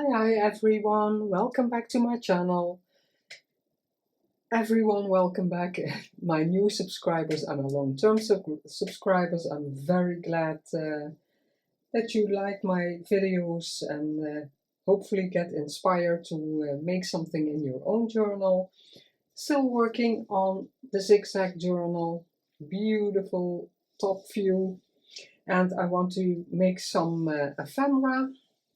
Hi everyone, welcome back to my channel. Everyone, welcome back. My new subscribers and my long-term subscribers, I'm very glad that you like my videos and hopefully get inspired to make something in your own journal. Still working on the Zig Zag Journal, beautiful top view, and I want to make some ephemera.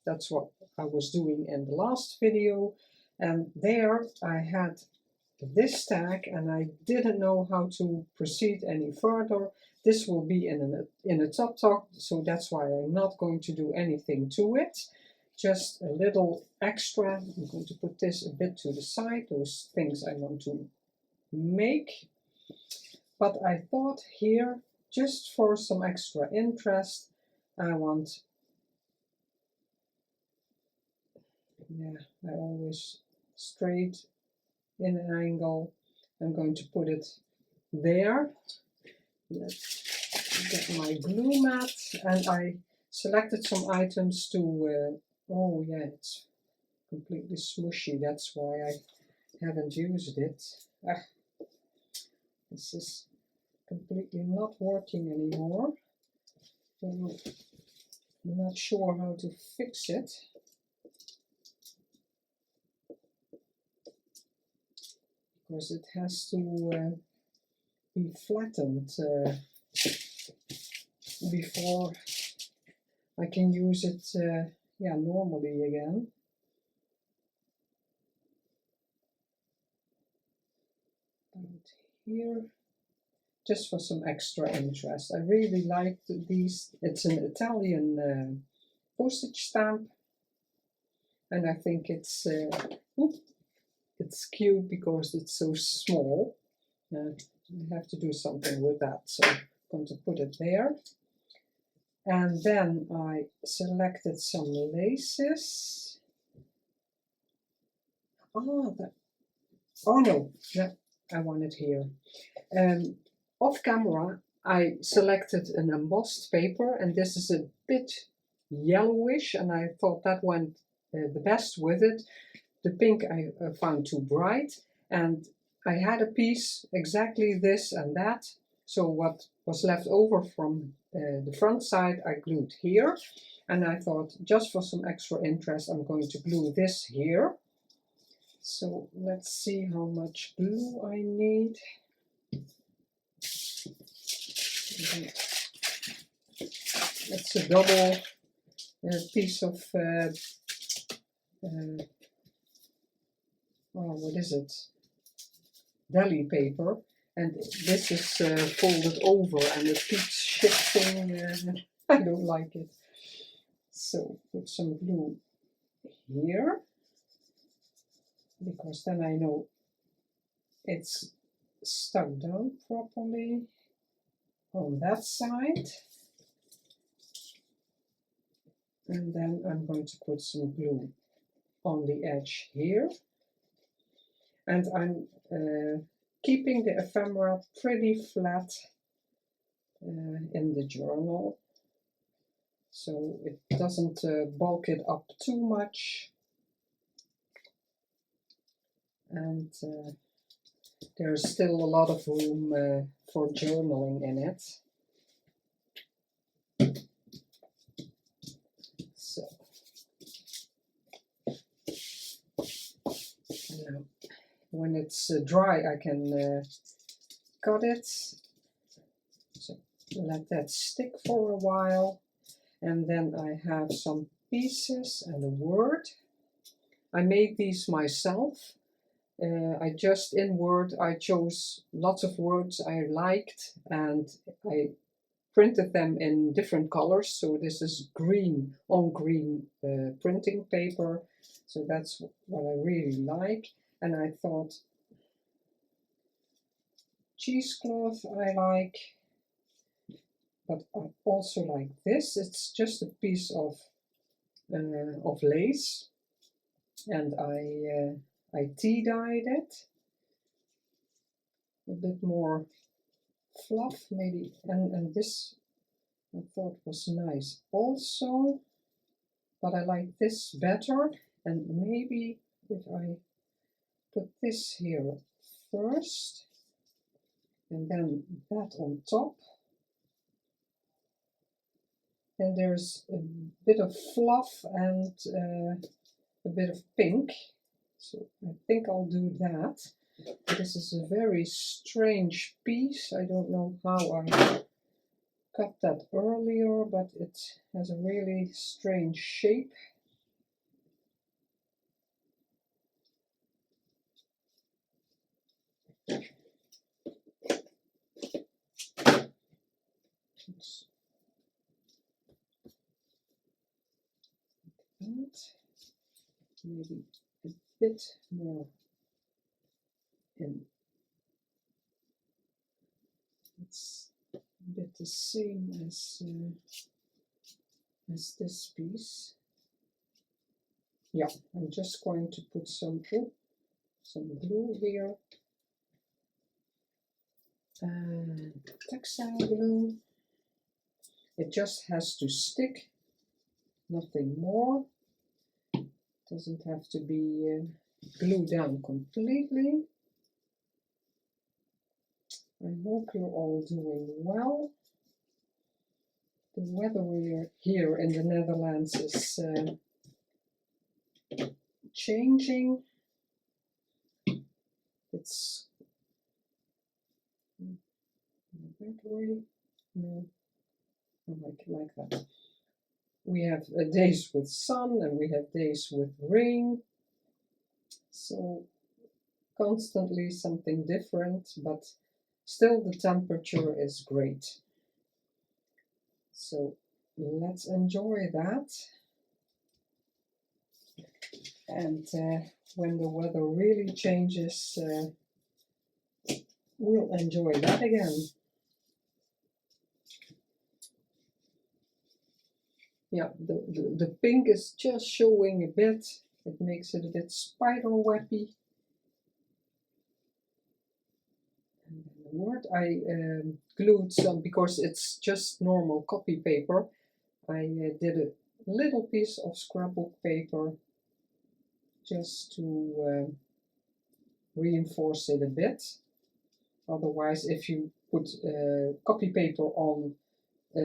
That's what I was doing in the last video, and there I had this tag and I didn't know how to proceed any further. This will be in a top talk, so that's why I'm not going to do anything to it. Just a little extra. I'm going to put this a bit to the side, those things I want to make. But I thought here, just for some extra interest, I always straight in an angle. I'm going to put it there. Let's get my glue mat, and I selected some items to, oh yeah, it's completely smushy, that's why I haven't used it. This is completely not working anymore. I'm not sure how to fix it. Because it has to be flattened before I can use it normally again. Out here, just for some extra interest. I really like these. It's an Italian postage stamp, and I think it's cute because it's so small. I have to do something with that, so I'm going to put it there. And then I selected some laces. Oh no, I want it here. Off camera, I selected an embossed paper, and this is a bit yellowish, and I thought that went the best with it. The pink I found too bright, and I had a piece exactly this and that, so what was left over from the front side I glued here, and I thought just for some extra interest I'm going to glue this here. So let's see how much glue I need. It's a double piece of what is it? Deli paper, and this is folded over and it keeps shifting. I don't like it. So put some glue here, because then I know it's stuck down properly on that side. And then I'm going to put some glue on the edge here. And I'm keeping the ephemera pretty flat in the journal, so it doesn't bulk it up too much. And there's still a lot of room for journaling in it. So now, when it's dry, I can cut it. So let that stick for a while, and then I have some pieces and a word. I made these myself. In Word I chose lots of words I liked, and I printed them in different colors. So this is green on green printing paper, so that's what I really like. And I thought cheesecloth I like, but I also like this. It's just a piece of lace, and I tea-dyed it. A bit more fluff maybe, and this I thought was nice also, but I like this better. And maybe if I put this here first and then that on top, and there's a bit of fluff and a bit of pink, so I think I'll do that. This is a very strange piece. I don't know how I cut that earlier, but it has a really strange shape. Oops. That. Maybe a bit more in. It's a bit the same as this piece. Yeah, I'm just going to put some glue here. And textile glue. It just has to stick, nothing more. Doesn't have to be glued down completely. I hope you're all doing well. The weather here in the Netherlands is changing. It's that way. No, I like that. We have days with sun and we have days with rain. So constantly something different, but still the temperature is great. So let's enjoy that. And when the weather really changes, we'll enjoy that again. Yeah, the pink is just showing a bit. It makes it a bit spider webby. And the word I glued some, because it's just normal copy paper. I did a little piece of scrapbook paper just to reinforce it a bit. Otherwise, if you put copy paper on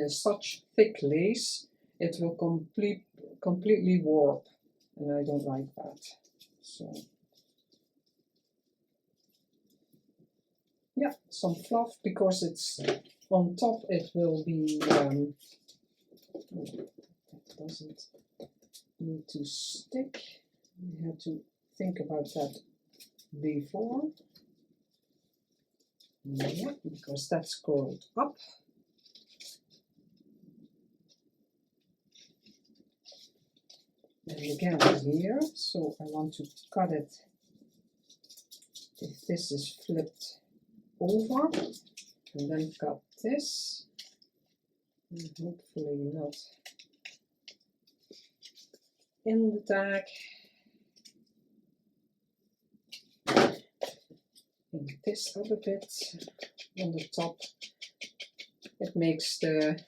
such thick lace, it will completely warp, and I don't like that. So yeah, some fluff, because it's on top. It will be that doesn't need to stick. We have to think about that before. Yeah, because that's curled up. And again here, so I want to cut it if this is flipped over, and then cut this, and hopefully not in the tag. Ink this up a bit on the top. It makes the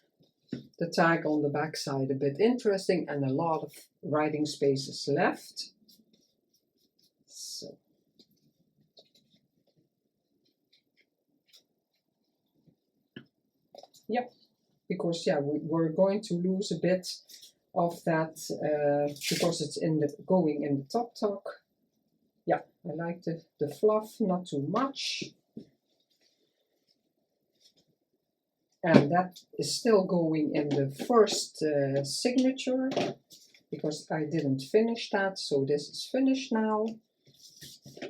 tag on the back side a bit interesting, and a lot of writing space is left. So yep, because yeah, we're going to lose a bit of that because it's going in the top tuck. Yeah, I like the fluff, not too much. And that is still going in the first signature, because I didn't finish that, so this is finished now.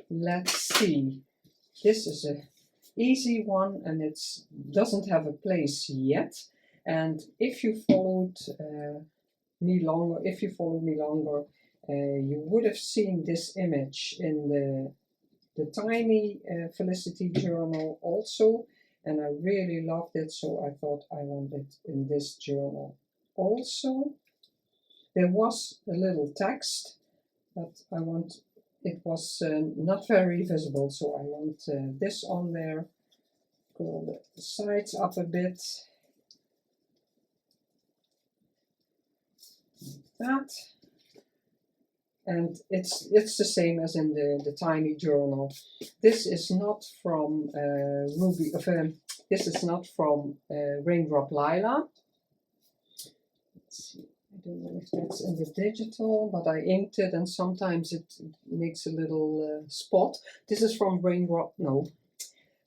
Let's see. This is an easy one, and it doesn't have a place yet. And if you followed me longer, you would have seen this image in the tiny Felicity journal also. And I really loved it, so I thought I wanted it in this journal also. There was a little text, but it was not very visible, so I want this on there. Curl the sides up a bit. Like that. And it's the same as in the tiny journal. This is not from this is not from Raindrop Lila. Let's see, I don't know if that's in the digital, but I inked it and sometimes it makes a little spot. This is from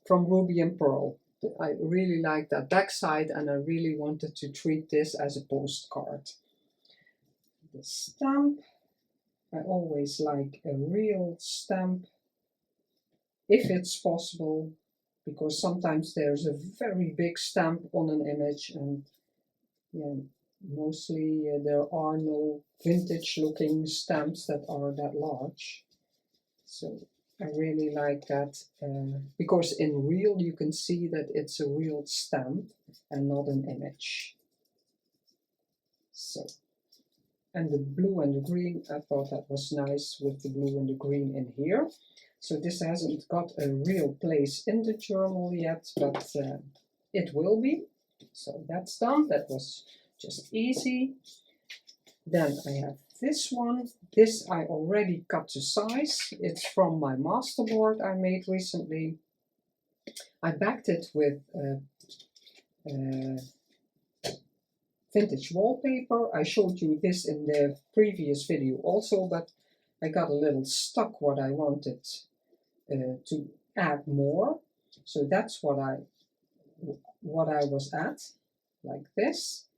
from Ruby and Pearl. I really like that backside and I really wanted to treat this as a postcard. The stamp. I always like a real stamp, if it's possible, because sometimes there's a very big stamp on an image and yeah, mostly there are no vintage looking stamps that are that large. So I really like that because in real you can see that it's a real stamp and not an image. So. And the blue and the green, I thought that was nice with the blue and the green in here. So this hasn't got a real place in the journal yet, but it will be. So that's done. That was just easy. Then I have this one. This I already cut to size. It's from my masterboard I made recently. I backed it with vintage wallpaper. I showed you this in the previous video also, but I got a little stuck what I wanted to add more. So that's what I was at, like this.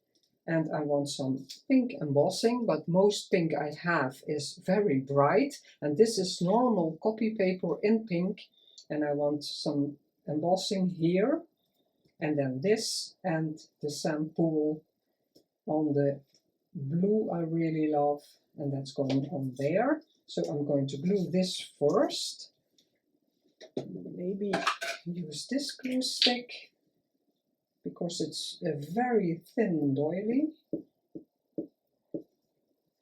And I want some pink embossing, but most pink I have is very bright. And this is normal copy paper in pink. And I want some embossing here. And then this and the sample on the blue I really love, and that's going on there. So I'm going to glue this first. Maybe use this glue stick because it's a very thin doily.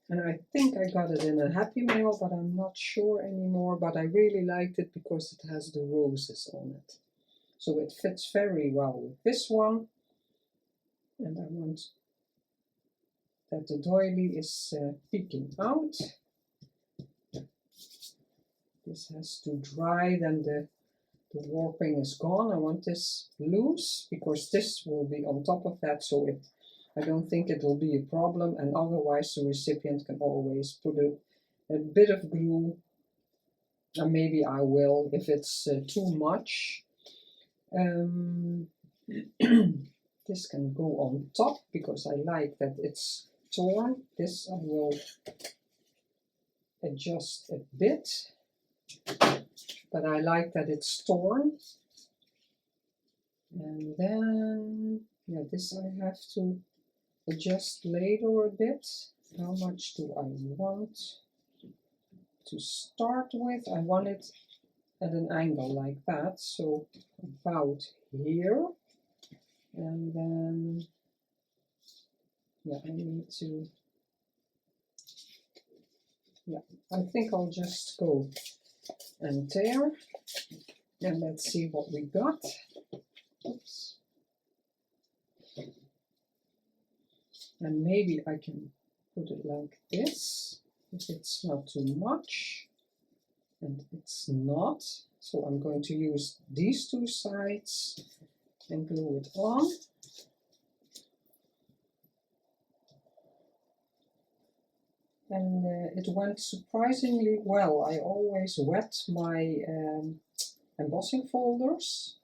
And I think I got it in a Happy Mail, but I'm not sure anymore. But I really liked it because it has the roses on it. So it fits very well with this one. And I want that the doily is peeking out. This has to dry, then the warping is gone. I want this loose because this will be on top of that, so I don't think it will be a problem, and otherwise the recipient can always put a bit of glue, and maybe I will if it's too much. This can go on top because I like that it's torn. This I will adjust a bit, but I like that it's torn. And then, yeah, this I have to adjust later a bit. How much do I want to start with? I want it at an angle like that, so about here. And then, yeah, I need to, yeah, I think I'll just go and tear. And let's see what we got. Oops. And maybe I can put it like this, if it's not too much. And it's not. So I'm going to use these two sides and glue it on. And it went surprisingly well. I always wet my embossing folders.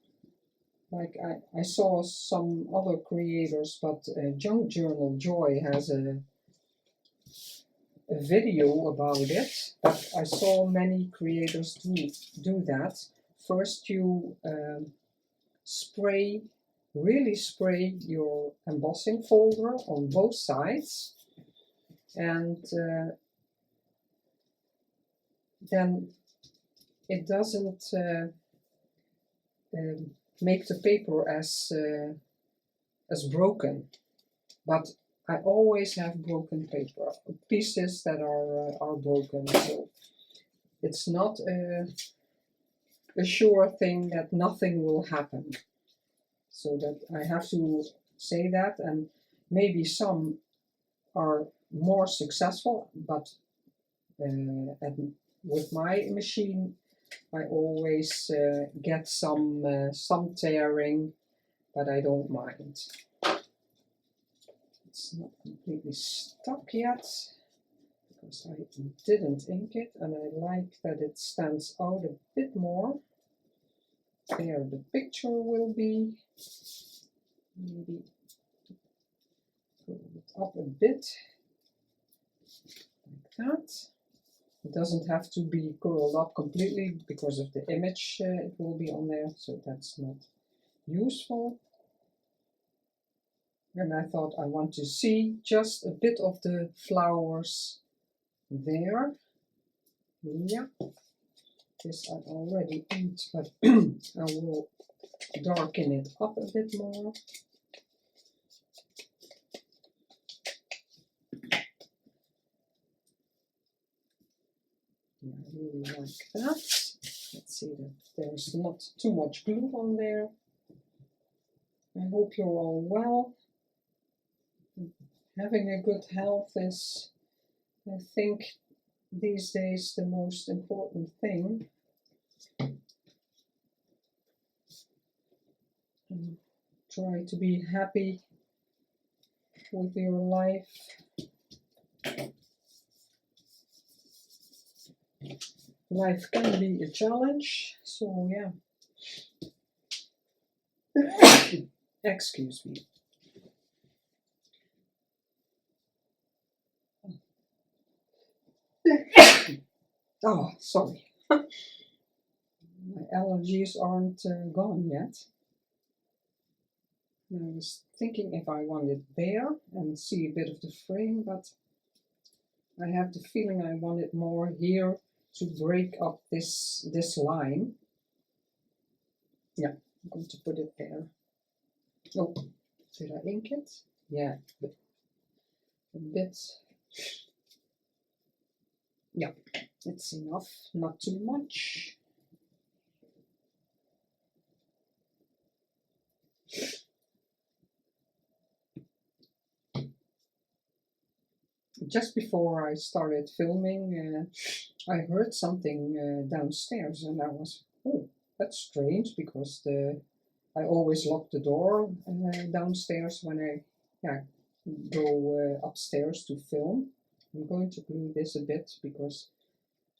Like I saw some other creators, but Junk Journal Joy has a video about it. But I saw many creators do that. First you really spray your embossing folder on both sides, and then it doesn't make the paper as broken. But I always have broken paper, pieces that are broken. So it's not a sure thing that nothing will happen. So that I have to say that, and maybe some are more successful, but and with my machine I always get some tearing, but I don't mind. It's not completely stuck yet because I didn't ink it, and I like that it stands out a bit more. There the picture will be. Maybe curl it up a bit like that. It doesn't have to be curled up completely because of the image it will be on there, so that's not useful. And I thought I want to see just a bit of the flowers there. Yeah, this I already inked, but I will darken it up a bit more. Yeah, I really like that. Let's see that there's not too much glue on there. I hope you're all well. Having a good health is, I think, these days the most important thing. Try to be happy with your life. Life can be a challenge, so yeah. Excuse me. Oh, sorry. My allergies aren't gone yet. I was thinking if I want it there and see a bit of the frame, but I have the feeling I want it more here to break up this line. Yeah, I'm going to put it there. Oh, did I ink it? Yeah, a bit. Yeah, it's enough, not too much. Just before I started filming, I heard something downstairs, and I was, oh, that's strange, because I always lock the door downstairs when I go upstairs to film. I'm going to glue this a bit because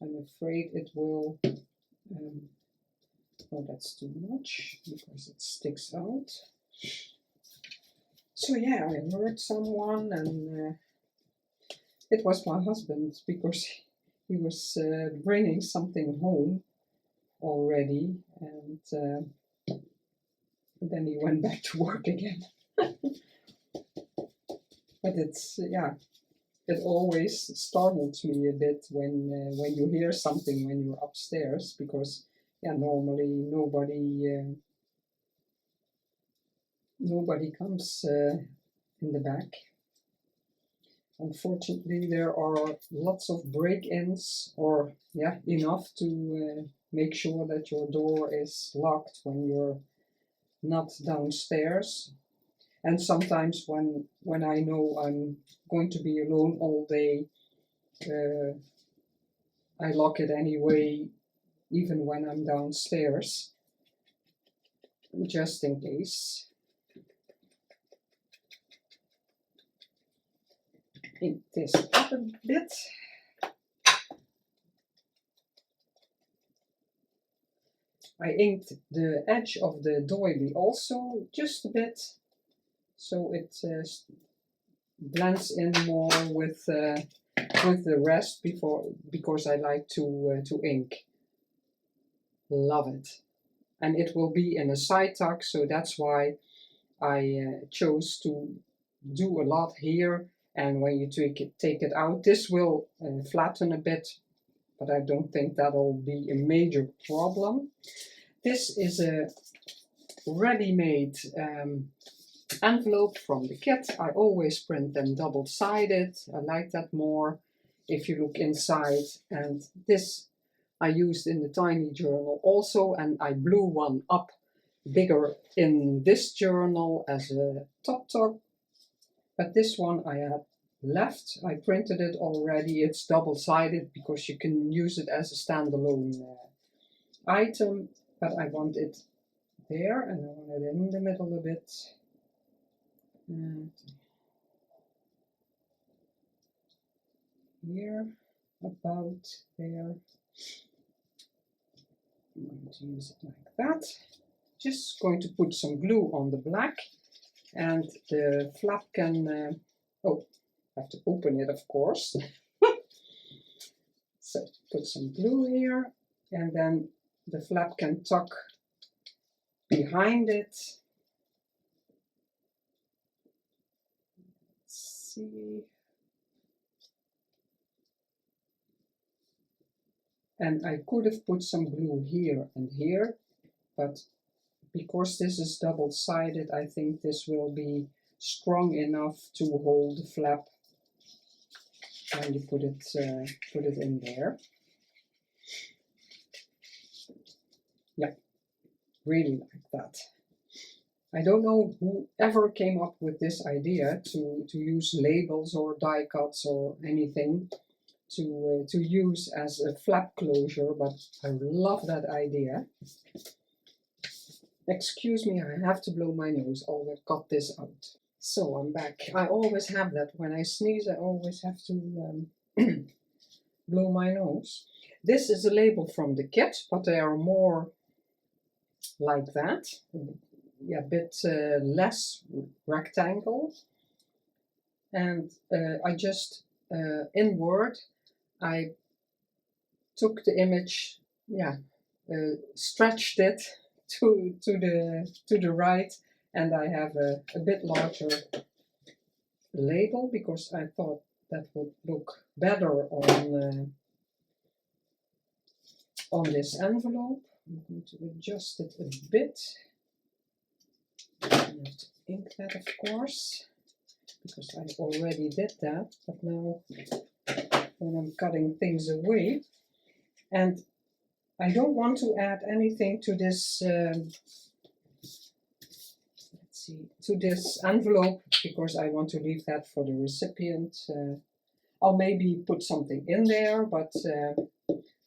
I'm afraid it will, oh, that's too much because it sticks out. So yeah, I heard someone, and it was my husband, because he was bringing something home already, and then he went back to work again. But it's, yeah, it always startles me a bit when you hear something when you're upstairs, because yeah, normally nobody comes in the back. Unfortunately, there are lots of break-ins, or yeah, enough to make sure that your door is locked when you're not downstairs. And sometimes when I know I'm going to be alone all day, I lock it anyway, even when I'm downstairs, just in case. Ink this up a bit. I inked the edge of the doily also just a bit, so it blends in more with the rest because I like to ink. Love it. And it will be in a side tuck, so that's why I chose to do a lot here. And when you take it out, this will flatten a bit, but I don't think that'll be a major problem. This is a ready-made envelope from the kit. I always print them double-sided. I like that more if you look inside. And this I used in the tiny journal also, and I blew one up bigger in this journal as a top. But this one I had left. I printed it already. It's double-sided because you can use it as a standalone item, but I want it there and I want it in the middle a bit. And here, about there. I'm going to use it like that. Just going to put some glue on the black, and the flap can, oh, I have to open it, of course. So put some glue here, and then the flap can tuck behind it. Let's see. And I could have put some glue here and here, but because this is double-sided, I think this will be strong enough to hold the flap when you put it in there. Yeah, really like that. I don't know whoever came up with this idea to use labels or die cuts or anything to use as a flap closure, but I love that idea. Excuse me, I have to blow my nose. I'll cut this out. So I'm back. I always have that. When I sneeze, I always have to blow my nose. This is a label from the kit, but they are more like that. Yeah, a bit less rectangle. And I just, in Word, I took the image, yeah, stretched it to the right, and I have a bit larger label because I thought that would look better on this envelope. I'm going to adjust it a bit. I have to ink that, of course, because I already did that, but now when I'm cutting things away, and I don't want to add anything to this to this envelope because I want to leave that for the recipient. I'll maybe put something in there, but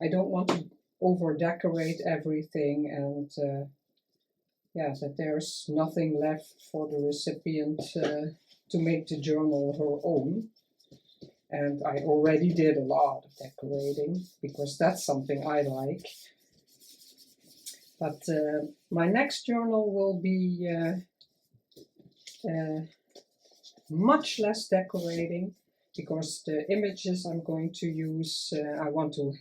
I don't want to over decorate everything, and yeah, that there's nothing left for the recipient to make the journal her own. And I already did a lot of decorating because that's something I like. But my next journal will be much less decorating because the images I'm going to use, I want to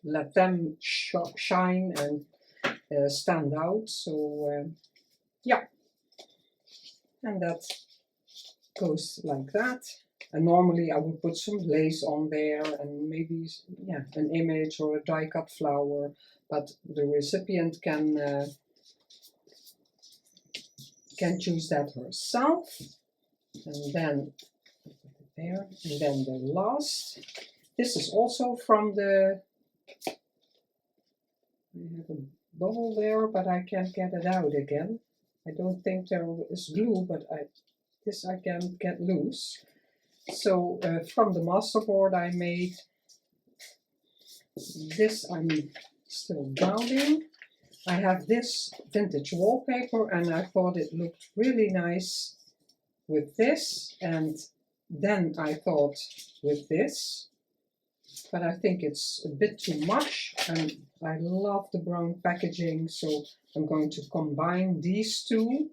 let them shine and stand out. So yeah, and that goes like that. And normally I would put some lace on there and maybe, yeah, an image or a die cut flower, but the recipient can choose that herself. And then there, and then the last. This is also from the, I have a bubble there, but I can't get it out again. I don't think there is glue, but this I can get loose. So from the masterboard I made this. I'm still gouting. I have this vintage wallpaper, and I thought it looked really nice with this, and then I thought with this, but I think it's a bit too much, and I love the brown packaging, so I'm going to combine these two.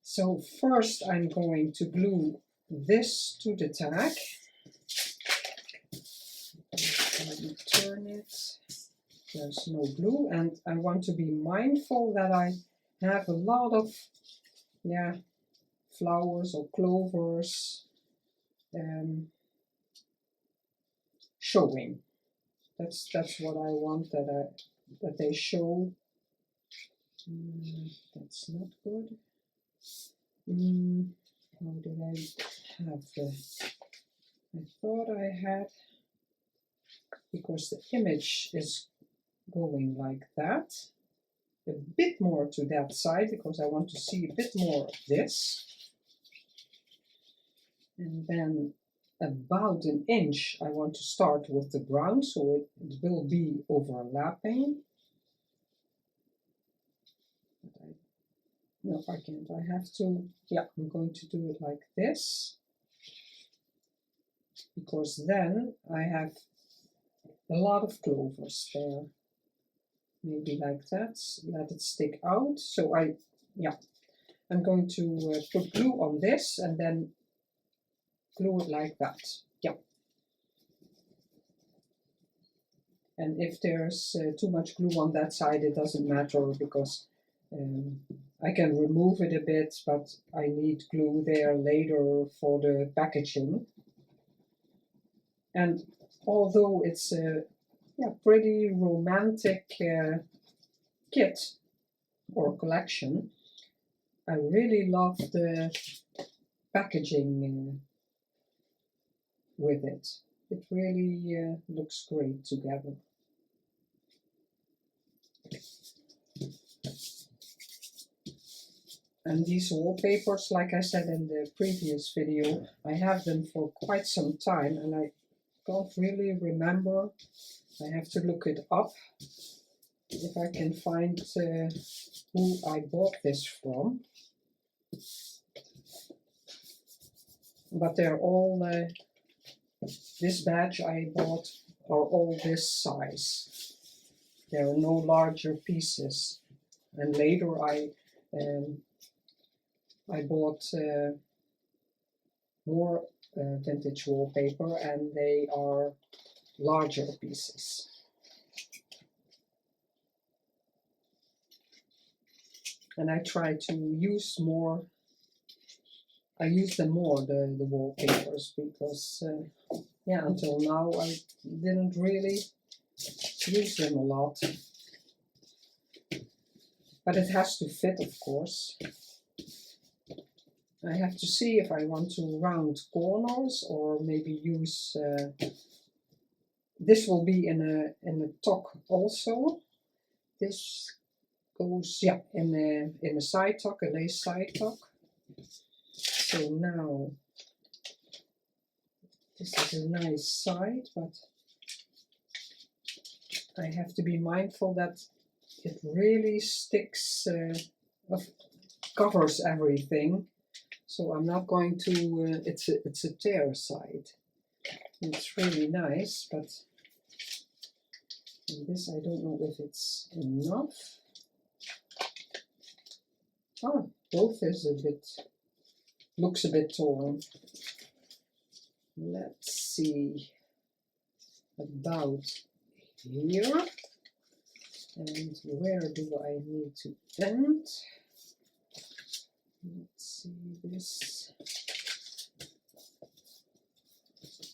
So first I'm going to glue this to the tag. Let me turn it. There's no glue, and I want to be mindful that I have a lot of, yeah, flowers or clovers showing. That's what I want, that they show. That's not good. How did I have the? I thought I had, because the image is going like that, a bit more to that side because I want to see a bit more of this. And then about an inch I want to start with the brown, so it will be overlapping. But no, I can't. I have to, yeah, I'm going to do it like this, because then I have a lot of clovers there. Maybe like that, let it stick out. So I'm going to put glue on this and then glue it like that. Yeah. And if there's too much glue on that side, it doesn't matter, because I can remove it a bit, but I need glue there later for the packaging. And although it's a pretty romantic kit or collection, I really love the packaging with it. It really looks great together. And these wallpapers, like I said in the previous video, I have them for quite some time and I don't really remember. I have to look it up if I can find who I bought this from. But they're all, this batch I bought are all this size. There are no larger pieces. And later I bought more vintage wallpaper, and they are larger pieces. And I try to use more, I use them more, the wallpapers, because yeah, until now I didn't really use them a lot. But it has to fit, of course. I have to see if I want to round corners or maybe use, this will be in a tuck also. This goes, yeah, in a side tuck, a lace side tuck. So now, this is a nice side, but I have to be mindful that it really sticks, covers everything. So I'm not going to, it's a tear side. It's really nice, but this I don't know if it's enough. Oh, both is a bit, looks a bit torn. Let's see, about here. And where do I need to end? Let's see this.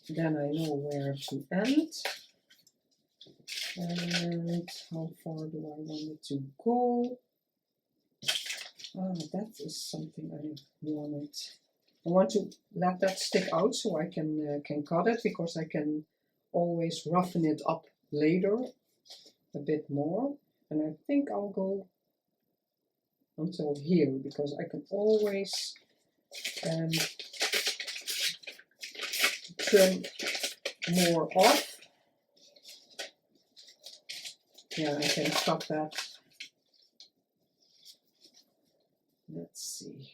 Then I know where to end. And how far do I want it to go? Ah, that is something I wanted. I want to let that stick out so I can cut it, because I can always roughen it up later a bit more. And I think I'll go until here, because I can always trim more off. Yeah, I can cut that. Let's see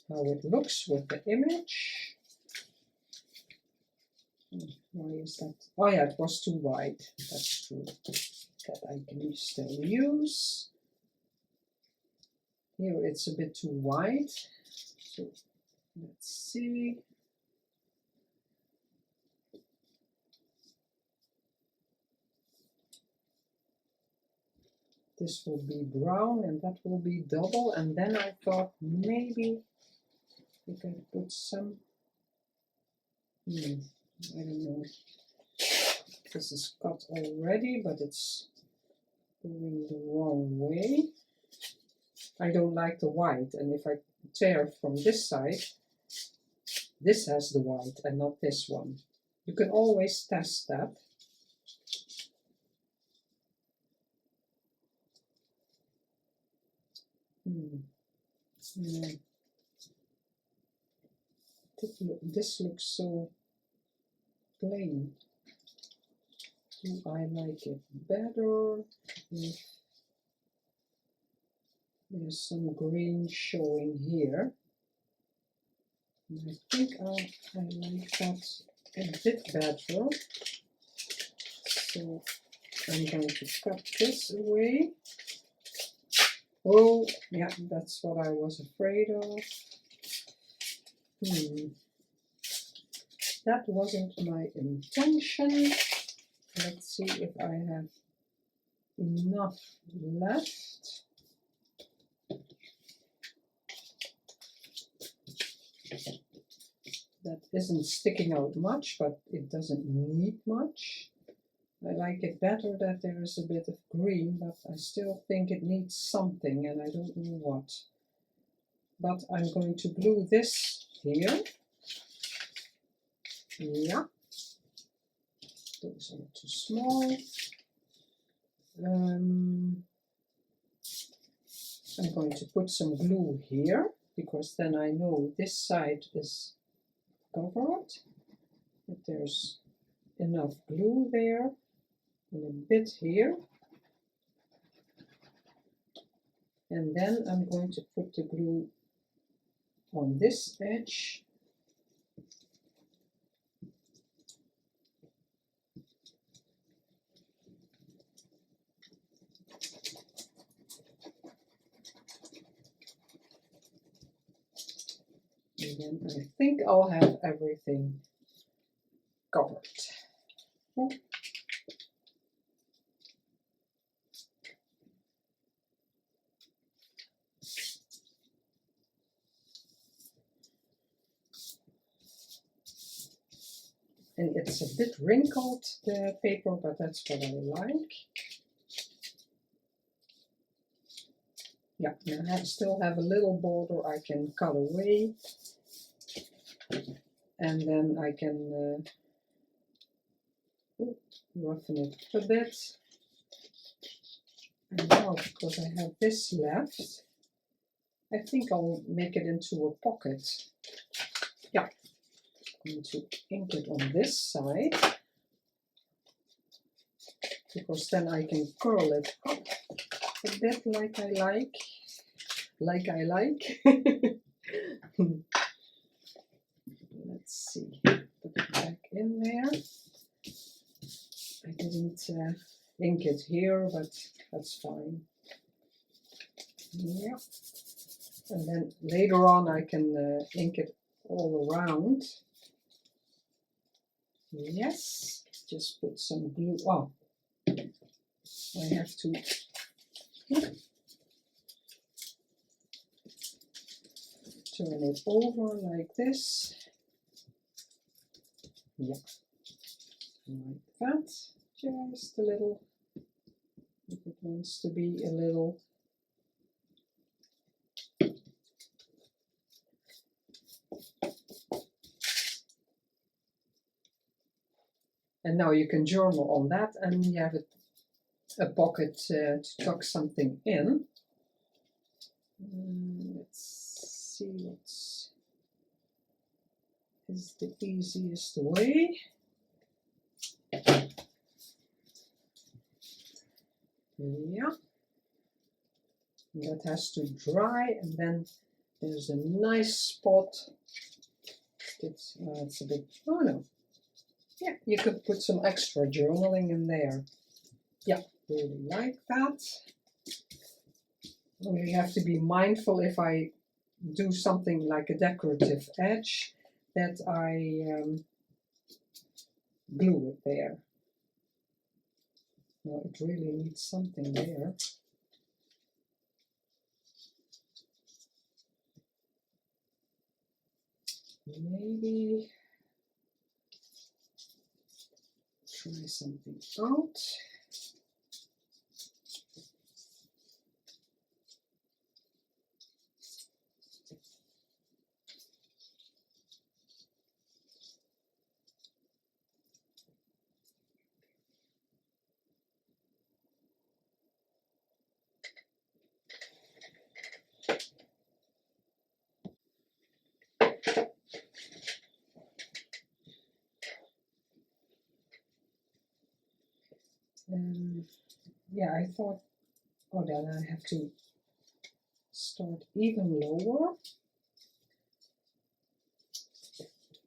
how it looks with the image. Why is that? Oh yeah, it was too wide. That's true. That I can still use. Here it's a bit too wide. So let's see. This will be brown and that will be double. And then I thought maybe we can put some, I don't know. This is cut already, but it's going the wrong way. I don't like the white, and if I tear from this side, this has the white and not this one. You can always test that. Yeah. This looks so plain. Do I like it better if there's some green showing here? And I think I like that a bit better. So I'm going to cut this away. Oh, yeah, that's what I was afraid of. That wasn't my intention. Let's see if I have enough left. That isn't sticking out much, but it doesn't need much. I like it better that there is a bit of green, but I still think it needs something, and I don't know what. But I'm going to glue this here. Yeah. Those are too small. I'm going to put some glue here, because then I know this side is covered. That there's enough glue there, and a bit here. And then I'm going to put the glue on this edge. And then I think I'll have everything covered. And it's a bit wrinkled, the paper, but that's what I like. Yeah, and I still have a little border I can cut away. And then I can roughen it a bit. And now, because I have this left, I think I'll make it into a pocket. Yeah, I'm going to ink it on this side, because then I can curl it up a bit like I like. Let's see, put it back in there. I didn't ink it here, but that's fine. Yeah, and then later on I can ink it all around. Yes, just put some glue. Oh, I have to turn it over like this. Yeah, like that. Just a little, if it wants to be a little. And now you can journal on that, and you have a pocket to tuck something in. Let's see what is the easiest way. Yeah, and that has to dry, and then there's a nice spot. It's a bit, oh no. Yeah, you could put some extra journaling in there. Yeah, really like that. Only have to be mindful if I do something like a decorative edge that I glue it there. Well, it really needs something there. Maybe try something out. yeah, I thought, oh, then I have to start even lower,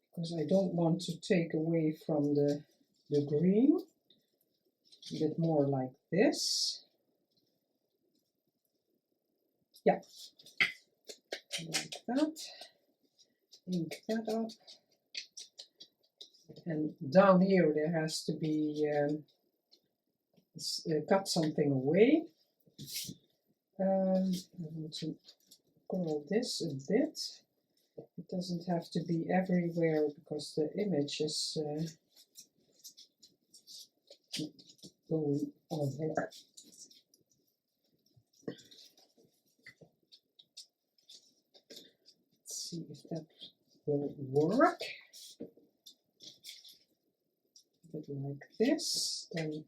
because I don't want to take away from the green. A bit more like this. Yeah, like that. Ink that up. And down here there has to be cut something away. I want to curl this a bit. It doesn't have to be everywhere because the image is going on there. Let's see if that will work. A bit like this, then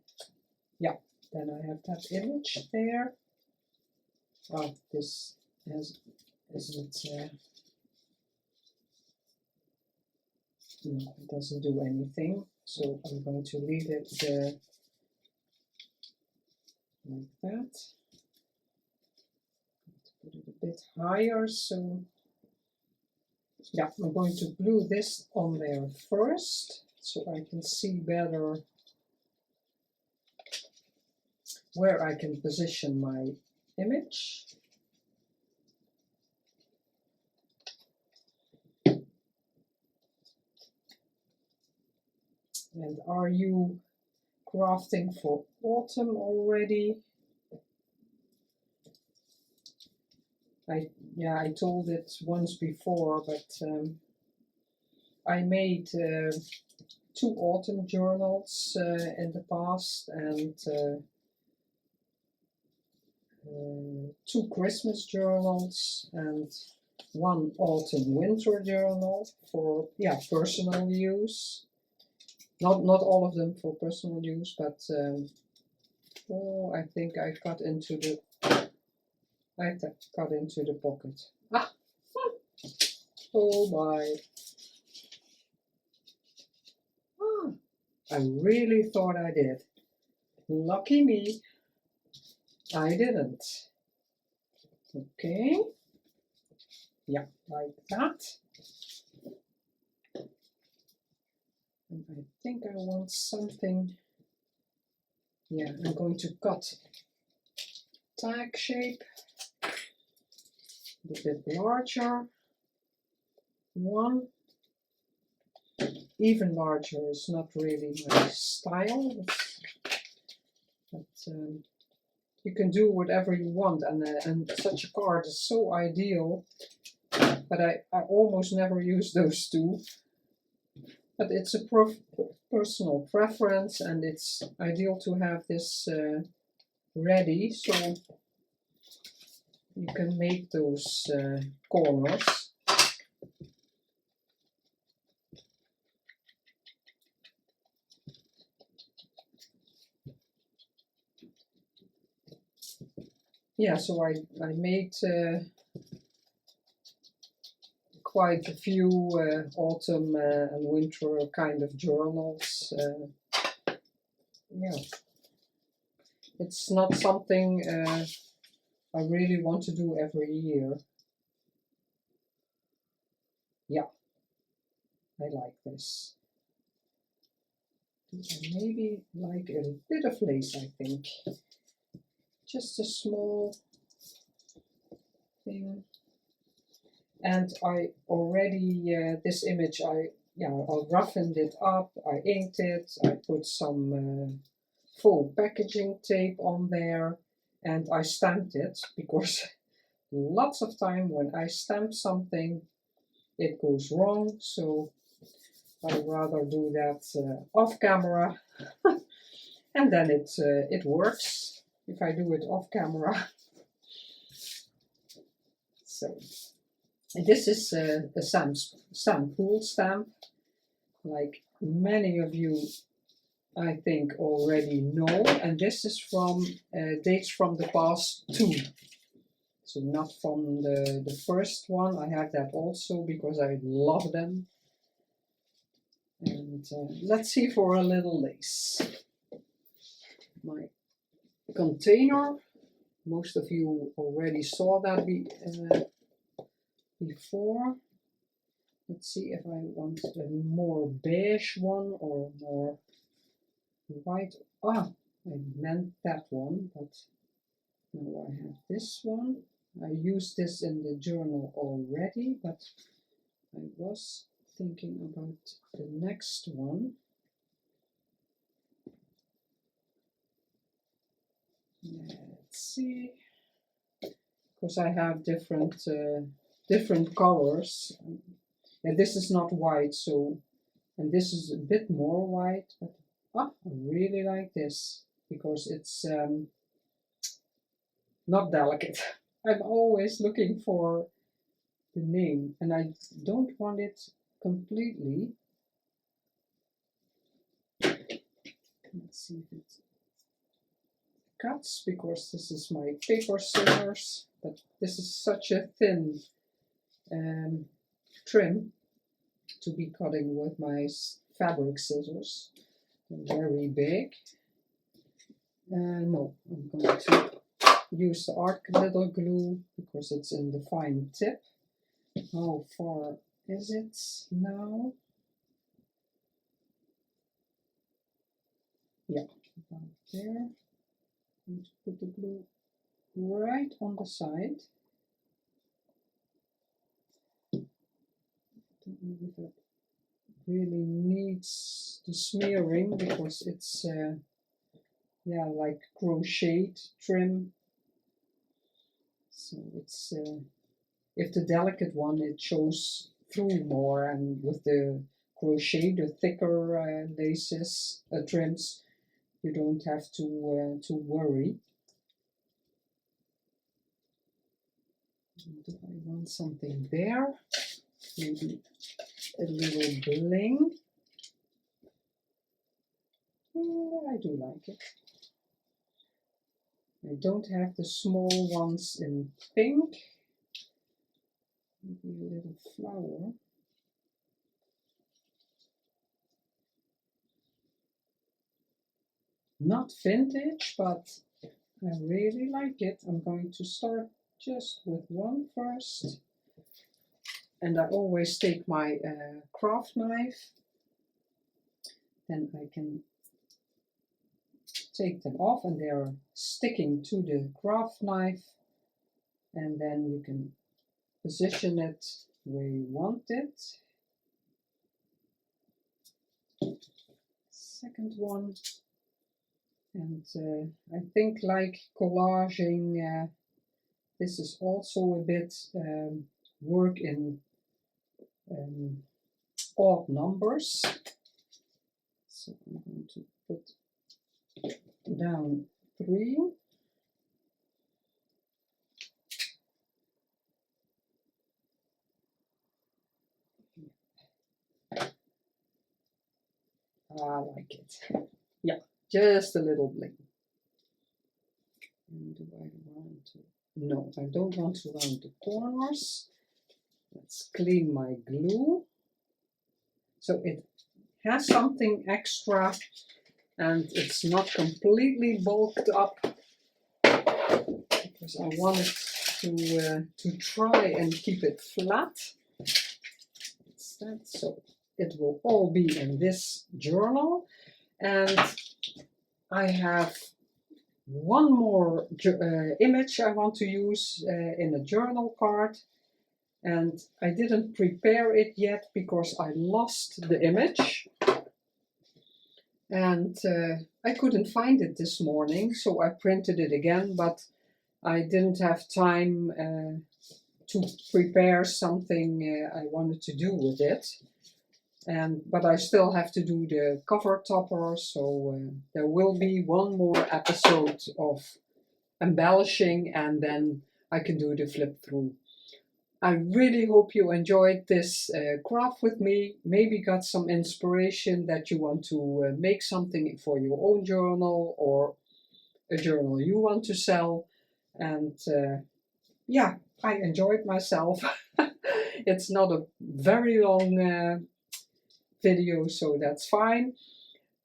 yeah, then I have that image there. Oh, this isn't no, it doesn't do anything, so I'm going to leave it like that. Put it a bit higher, so yeah, I'm going to glue this on there first so I can see better where I can position my image. And are you crafting for autumn already? I told it once before, but I made 2 autumn journals in the past, and 2 Christmas journals, and 1 autumn winter journal for personal use. Not all of them for personal use, but oh, I think I cut into the pocket. Ah! Oh my! Ah, I really thought I did. Lucky me, I didn't. Okay. Yeah, like that. And I think I want something. Yeah, I'm going to cut tag shape a bit larger. 1. Even larger is not really my style, but you can do whatever you want, and such a card is so ideal, but I almost never use those 2. But it's a personal preference, and it's ideal to have this ready, so you can make those corners. Yeah, so I made quite a few autumn and winter kind of journals. Yeah, it's not something I really want to do every year. Yeah, I like this. Maybe like a bit of lace, I think. Just a small thing. And I already, this image, I roughened it up, I inked it, I put some full packaging tape on there, and I stamped it, because lots of time when I stamp something, it goes wrong, so I'd rather do that off camera, and then it works if I do it off camera. So, and this is a pool stamp, like many of you I think already know, and this is from dates from the past 2. So not from the first one. I have that also because I love them. And let's see for a little lace. My container. Most of you already saw that before. Let's see if I want a more beige one or more white. Ah, I meant that one, but now I have this one. I used this in the journal already, but I was thinking about the next one. Let's see, because I have different colors. And this is not white, so, and this is a bit more white, but I really like this because it's not delicate. I'm always looking for the name, and I don't want it completely. Let's see if it cuts, because this is my paper scissors, but this is such a thin trim to be cutting with my fabric scissors. They're very big. No, I'm going to use the art glitter glue because it's in the fine tip. How far is it now? Yeah, about there. I'm going to put the glue right on the side. I don't know if it really needs the smearing because it's yeah, like crocheted trim. So it's if the delicate one, it shows through more, and with the crochet, the thicker laces, trims, you don't have to worry. Do I want something there? Maybe a little bling. Oh, I do like it. I don't have the small ones in pink. Maybe a little flower. Not vintage, but I really like it. I'm going to start just with one first. And I always take my craft knife. Then I can take them off, and they're sticking to the craft knife. And then you can position it where you want it. Second one. And I think, like collaging, this is also a bit work in odd numbers. So I'm going to put down 3. I like it. Yeah, just a little bling. And do I want to? No, I don't want to round the corners. Let's clean my glue. So it has something extra, and it's not completely bulked up, because I wanted to try and keep it flat. So it will all be in this journal, and I have one more image I want to use in a journal card, and I didn't prepare it yet because I lost the image, and I couldn't find it this morning, so I printed it again, but I didn't have time to prepare something I wanted to do with it. But I still have to do the cover topper, so there will be one more episode of embellishing, and then I can do the flip through. I really hope you enjoyed this craft with me, maybe got some inspiration that you want to make something for your own journal, or a journal you want to sell. And yeah, I enjoyed myself. It's not a very long video, so that's fine.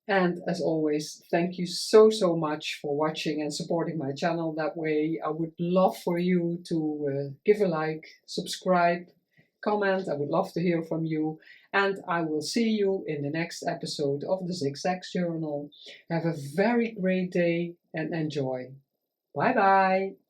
And as always, thank you so, so much for watching and supporting my channel that way. I would love for you to give a like, subscribe, comment. I would love to hear from you. And I will see you in the next episode of the Zig Zag Journal. Have a very great day and enjoy. Bye bye.